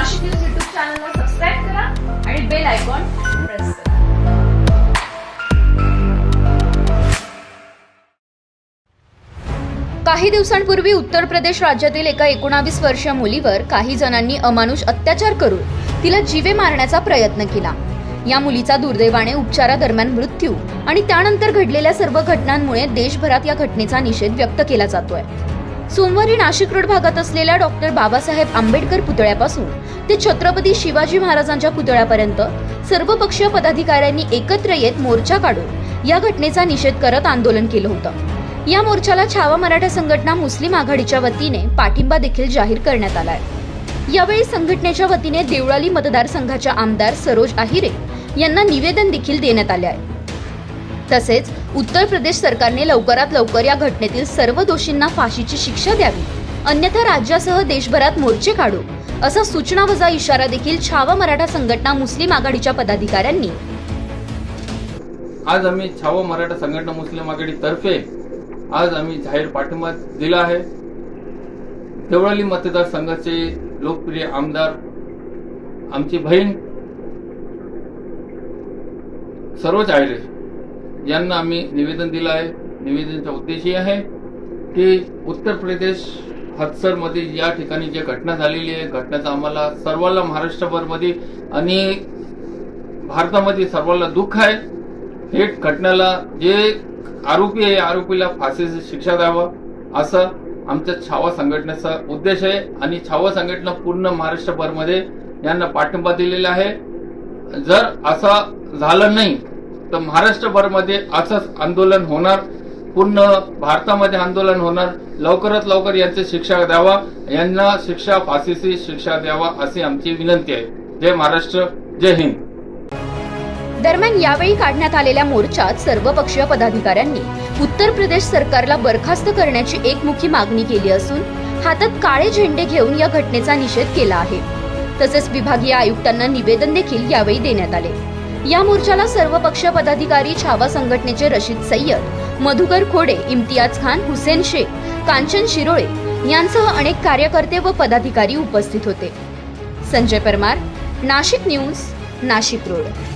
Nashik news YouTube चॅनलला subscribe करा आणि बेल आयकॉन प्रेस करा। काही दिवसांपूर्वी उत्तर प्रदेश राज्यातील एका 19 वर्षीय मुलीवर काही जणांनी अमानुष अत्याचार करून तिला जीवे मारण्याचा प्रयत्न केला। या मुलीचा दुर्दैवाने उपचारादरम्यान मृत्यू आणि त्यानंतर घडलेल्या सर्व घटनांमुळे देशभरात या घटनेचा निषेध व्यक्त केला जातोय। सोमवारी नाशिक रोड भागात असलेल्या डॉक्टर बाबासाहेब आंबेडकर पुतळ्यापासून ते छत्रपती शिवाजी महाराजांच्या पुतळ्यापर्यंत सर्वपक्षीय पदाधिकाऱ्यांनी एकत्र येत मोर्चा काढून या घटनेचा निषेध करत आंदोलन केलं होतं। या मोर्चाला छावा मराठा संघटना मुस्लिम आघाडीच्या वतीने पाठिंबा देखील जाहीर करण्यात आलाय। यावेळी संघटनेच्या वतीने देवळाली मतदारसंघाच्या आमदार सरोज आहिरे यांना निवेदन देखील देण्यात आले आहे। तसेच उत्तर प्रदेश सरकारने लवकरात लवकर या घटनेतील सर्व दोषींना फाशीची शिक्षा द्यावी, अन्यथा राज्यासह देशभरात मोर्चे काढू असा सूचनावजा इशारा देखील छावा मराठा संघटना मुस्लिम आघाडीच्या पदाधिकाऱ्यांनी आज आम्ही छावा मराठा संघटना मुस्लिम आघाडी तर्फे आज आम्ही जाहीर पाठिंबा दिला आहे। देवळाली मतदारसंघाचे लोकप्रिय आमदार आमची बहीण सरोज आहिरे यांना आम्ही निवेदन दिलं आहे। निवेदनाचा उद्देश हे आहे की उत्तर प्रदेश हदसर मध्ये या ठिकाणी जी घटना झालेली आहे, घटनेचा आम्हाला सर्वांना महाराष्ट्रभरमध्ये आणि भारतामध्ये सर्वांना दुःख आहे। हे घटनेला जे आरोपी आहे आरोपीला फाशीची शिक्षा द्यावं असं आमच्या छावा संघटनेचा उद्देश आहे आणि छावा संघटना पूर्ण महाराष्ट्रभरमध्ये यांना पाठिंबा दिलेला आहे। जर असं झालं नाही तर महाराष्ट्रभरमध्ये असंच आंदोलन होणार, पूर्ण भारतामध्ये आंदोलन होणार। लवकरात लवकर यांची शिक्षा द्यावा, यांना शिक्षा फाशीची शिक्षा द्यावा अशी आमची विनंती आहे। जय महाराष्ट्र, जय हिंद। दरम्यान यावेळी काढण्यात आलेल्या मोर्चात सर्वपक्षीय पदाधिकाऱ्यांनी उत्तर प्रदेश सरकारला बरखास्त करण्याची एकमुखी मागणी केली असून हातात काळे झेंडे घेऊन या घटनेचा निषेध केला आहे। तसेच विभागीय आयुक्तांना निवेदन देखील यावेळी देण्यात आले। या मोर्चाला सर्वपक्षीय पदाधिकारी छावा संघटनेचे रशीद सय्यद, मधुकर खोडे, इम्तियाज खान, हुसेन शेख, कांचन शिरोळे यांसह अनेक कार्यकर्ते व पदाधिकारी उपस्थित होते। Sanjay Parmar, Nashik news, Nashik road.